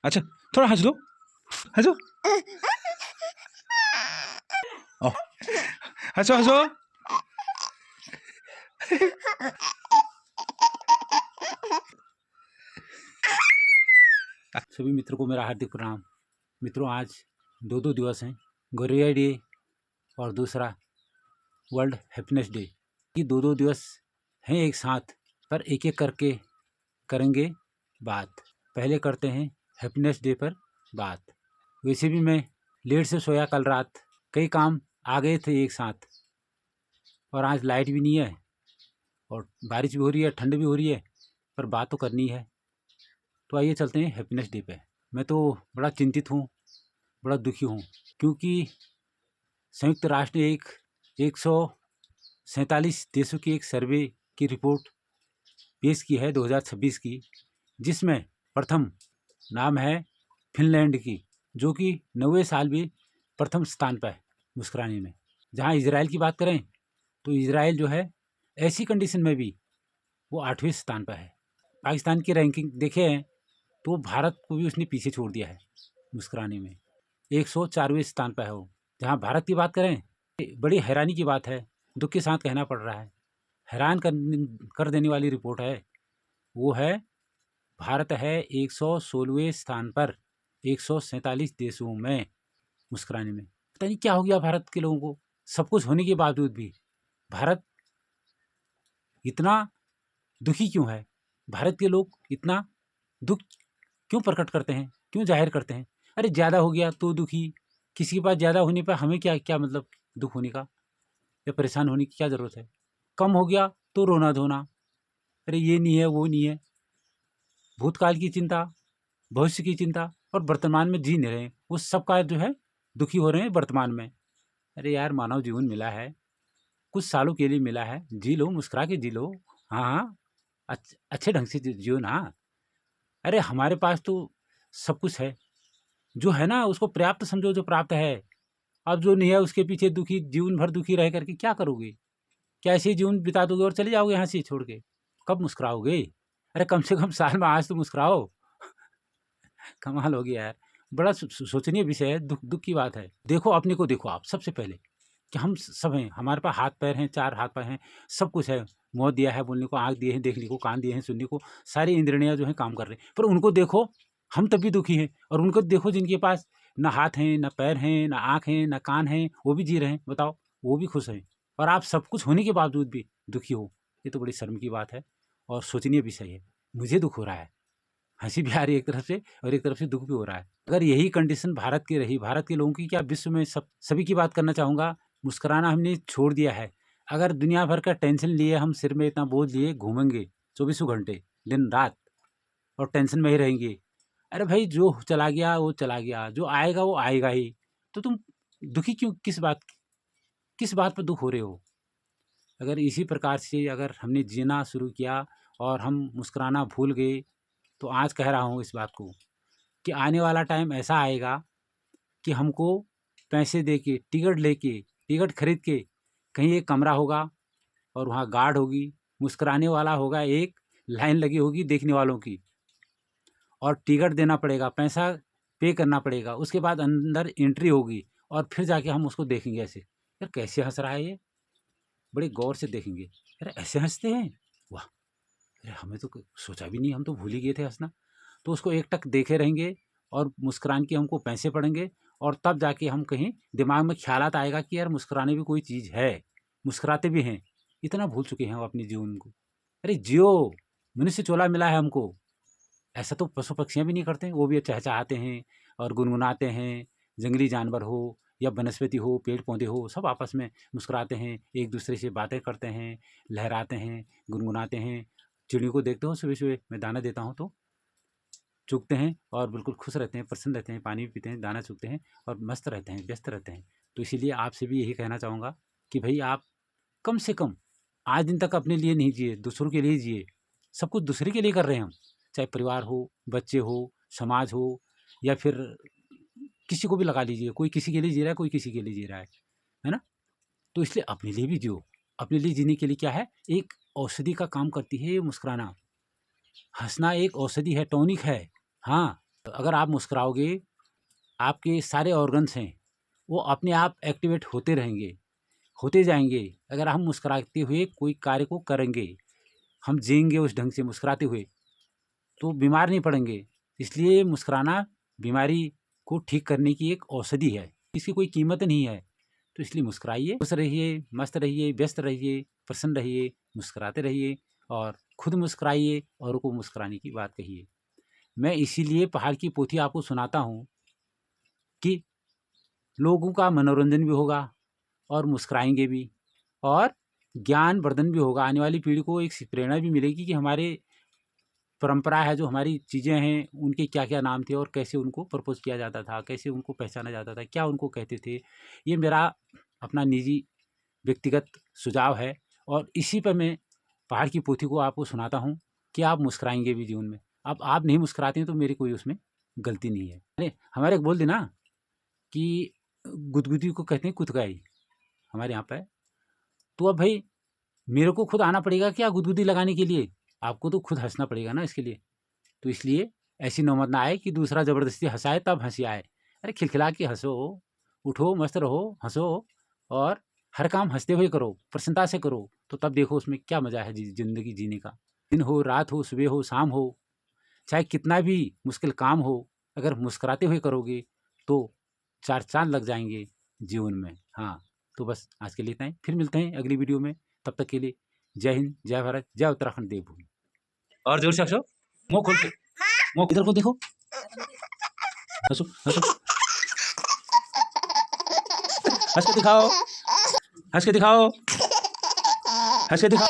अच्छा थोड़ा हंस लो, हंसो, ओ, हंसो हंसो। सभी मित्रों को मेरा हार्दिक प्रणाम। मित्रों, आज दो दिवस हैं, गोरिया डे और दूसरा वर्ल्ड हैप्पीनेस डे। ये दो दिवस हैं एक साथ, पर एक एक करके करेंगे बात। पहले करते हैं हैप्पीनेस डे पर बात। वैसे भी मैं लेट से सोया कल रात, कई काम आ गए थे एक साथ, और आज लाइट भी नहीं है और बारिश भी हो रही है, ठंड भी हो रही है, पर बात तो करनी है। तो आइए चलते हैं हैप्पीनेस डे पे। मैं तो बड़ा चिंतित हूँ, बड़ा दुखी हूँ, क्योंकि संयुक्त राष्ट्र ने एक 147 देशों की एक सर्वे की रिपोर्ट पेश की है 2026 की, जिसमें प्रथम नाम है फिनलैंड की, जो कि 90 साल में प्रथम स्थान पर है मुस्कुराने में। जहाँ इजराइल की बात करें तो इजराइल जो है ऐसी कंडीशन में भी वो 8वें स्थान पर है। पाकिस्तान की रैंकिंग देखें तो भारत को भी उसने पीछे छोड़ दिया है मुस्कुराने में, 104वें स्थान पर है वो। जहाँ भारत की बात करें, बड़ी हैरानी की बात है, दुख के साथ कहना पड़ रहा है, हैरान कर देने वाली रिपोर्ट है। वो है भारत है 116वें स्थान पर 147 देशों में मुस्कुराने में। पता नहीं क्या हो गया भारत के लोगों को, सब कुछ होने के बावजूद भी भारत इतना दुखी क्यों है? भारत के लोग इतना दुख क्यों प्रकट करते हैं, क्यों जाहिर करते हैं? अरे ज़्यादा हो गया तो दुखी, किसी के पास ज़्यादा होने पर हमें क्या क्या मतलब दुख होने का या परेशान होने की क्या ज़रूरत है? कम हो गया तो रोना धोना, अरे ये नहीं है वो नहीं है। भूतकाल की चिंता, भविष्य की चिंता, और वर्तमान में जी नहीं रहे, वो सबका जो है दुखी हो रहे हैं वर्तमान में। अरे यार, मानव जीवन मिला है, कुछ सालों के लिए मिला है, जी लो, मुस्कुरा के जी लो। हाँ हाँ, अच्छे ढंग से जियो ना। अरे हमारे पास तो सब कुछ है, जो है ना उसको पर्याप्त समझो, जो प्राप्त है। अब जो नहीं है उसके पीछे दुखी, जीवन भर दुखी रह करके क्या करोगे? क्या ऐसे ही जीवन बिता दोगे और चले जाओगे यहाँ से छोड़ के? कब मुस्कुराओगे? अरे कम से कम साल में आज तो मुस्कुराओ। कमाल हो गया यार, बड़ा सोचनीय विषय है, दुख की बात है। देखो अपने को, देखो आप सबसे पहले कि हम सब हैं, हमारे पास हाथ पैर हैं, 4 हाथ पैर हैं, सब कुछ है। मुँह दिया है बोलने को, आँख दिए हैं देखने को, कान दिए हैं सुनने को, सारी इंद्रियाँ जो हैं काम कर रहे हैं। पर उनको देखो, हम तब भी दुखी हैं, और उनको देखो जिनके पास ना हाथ हैं, ना पैर हैं, ना आँख हैं, ना कान हैं, वो भी जी रहे हैं, बताओ, वो भी खुश हैं। और आप सब कुछ होने के बावजूद भी दुखी हो, ये तो बड़ी शर्म की बात है और सोचनीय विषय है। मुझे दुःख हो रहा है, हँसी भी आ रही है एक तरफ से, और एक तरफ से दुःख भी हो रहा है। अगर यही कंडीशन भारत की रही, भारत के लोगों की, क्या विश्व में सभी की बात करना चाहूँगा, मुस्कुराना हमने छोड़ दिया है। अगर दुनिया भर का टेंशन लिए हम सिर में इतना बोझ लिए घूमेंगे 24 घंटे दिन रात और टेंशन में ही रहेंगे, अरे भाई जो चला गया वो चला गया, जो आएगा वो आएगा ही। तो तुम दुखी क्यों, किस बात पर दुख हो रहे हो? अगर इसी प्रकार से अगर हमने जीना शुरू किया और हम मुस्कुराना भूल गए, तो आज कह रहा हूँ इस बात को कि आने वाला टाइम ऐसा आएगा कि हमको पैसे दे के टिकट खरीद के कहीं एक कमरा होगा और वहाँ गार्ड होगी, मुस्कुराने वाला होगा, एक लाइन लगी होगी देखने वालों की, और टिकट देना पड़ेगा, पैसा पे करना पड़ेगा, उसके बाद अंदर एंट्री होगी और फिर जाके हम उसको देखेंगे ऐसे, यार कैसे हंस रहा है ये, बड़े गौर से देखेंगे, यार ऐसे हंसते हैं, वाह, अरे हमें तो सोचा भी नहीं, हम तो भूल ही गए थे हंसना। तो उसको एकटक देखे रहेंगे और मुस्कुराने के हमको पैसे पड़ेंगे, और तब जाके हम कहीं दिमाग में ख्यालात आएगा कि यार मुस्कुराने भी कोई चीज़ है, मुस्कुराते भी हैं। इतना भूल चुके हैं हम अपने जीवन को। अरे जियो, मनुष्य चोला मिला है हमको, ऐसा तो पशु पक्षियाँ भी नहीं करते, वो भी चहचहाते हैं और गुनगुनाते हैं। जंगली जानवर हो या वनस्पति हो, पेड़ पौधे हो, सब आपस में मुस्कुराते हैं, एक दूसरे से बातें करते हैं, लहराते हैं, गुनगुनाते हैं। चिड़ियों को देखते हो, सुबह सुबह मैं दाना देता हूँ तो चुगते हैं और बिल्कुल खुश रहते हैं, प्रसन्न रहते हैं, पानी भी पीते हैं, दाना चुगते हैं और मस्त रहते हैं, व्यस्त रहते हैं। तो इसीलिए आपसे भी यही कहना चाहूँगा कि भई आप कम से कम आज दिन तक अपने लिए नहीं जिए, दूसरों के लिए जिए। सब कुछ दूसरे के लिए कर रहे हैं हम, चाहे परिवार हो, बच्चे हो, समाज हो, या फिर किसी को भी लगा लीजिए, कोई किसी के लिए जी रहा है, कोई किसी के लिए जी रहा है ना? तो इसलिए अपने लिए भी जियो। अपने लिए जीने के लिए क्या है, एक औषधि का काम करती है ये मुस्कुराना। हँसना एक औषधि है, टॉनिक है। हाँ, तो अगर आप मुस्कुराओगे, आपके सारे ऑर्गन्स हैं, वो अपने आप एक्टिवेट होते रहेंगे, होते जाएँगे। अगर हम मुस्कुराते हुए कोई कार्य को करेंगे, हम जिएँगे उस ढंग से मुस्कुराते हुए, तो बीमार नहीं पड़ेंगे। इसलिए मुस्कुराना बीमारी को ठीक करने की एक औषधि है, इसकी कोई कीमत नहीं है। तो इसलिए मुस्कुराइए, खुश रहिए, मस्त रहिए, व्यस्त रहिए, प्रसन्न रहिए, मुस्कुराते रहिए और खुद मुस्कुराइए, औरों को मुस्कुराने की बात कहिए। मैं इसीलिए पहाड़ की पोथी आपको सुनाता हूँ कि लोगों का मनोरंजन भी होगा और मुस्कुराएँगे भी और ज्ञानवर्धन भी होगा। आने वाली पीढ़ी को एक प्रेरणा भी मिलेगी कि हमारे परंपरा है, जो हमारी चीज़ें हैं, उनके क्या-क्या नाम थे और कैसे उनको प्रपोज़ किया जाता था, कैसे उनको पहचाना जाता था, क्या उनको कहते थे। ये मेरा अपना निजी व्यक्तिगत सुझाव है और इसी पे मैं पहाड़ की पोथी को आपको सुनाता हूँ कि आप मुस्कुराएँगे भी जीवन में। अब आप नहीं मुस्कुराते हैं तो मेरी कोई उसमें गलती नहीं है। अरे! हमारे एक बोलते ना कि गुदगुदी को कहते हैं कुतकाई, हमारे यहाँ पे। तो अब भई मेरे को खुद आना पड़ेगा क्या गुदगुदी लगाने के लिए? आपको तो खुद हँसना पड़ेगा ना इसके लिए। तो इसलिए ऐसी नौबत ना आए कि दूसरा ज़बरदस्ती हँसाए तब हँसी आए। अरे खिलखिला के हँसो, उठो, मस्त रहो, हँसो और हर काम हँसते हुए करो, प्रसन्नता से करो, तो तब देखो उसमें क्या मज़ा है ज़िंदगी जीने का। दिन हो, रात हो, सुबह हो, शाम हो, चाहे कितना भी मुश्किल काम हो, अगर मुस्कुराते हुए करोगे तो 4 चाँद लग जाएँगे जीवन में। हाँ, तो बस आज के लिए इतना ही। फिर मिलते हैं अगली वीडियो में, तब तक के लिए जय हिंद, जय भारत, जय उत्तराखंड देवभूमि। और ज़ोर से हँसो, मुँह खोल के, मुँह इधर को देखो, हँसो, हँसो, हँस के दिखाओ, हँस के दिखाओ, हँस के दिखाओ।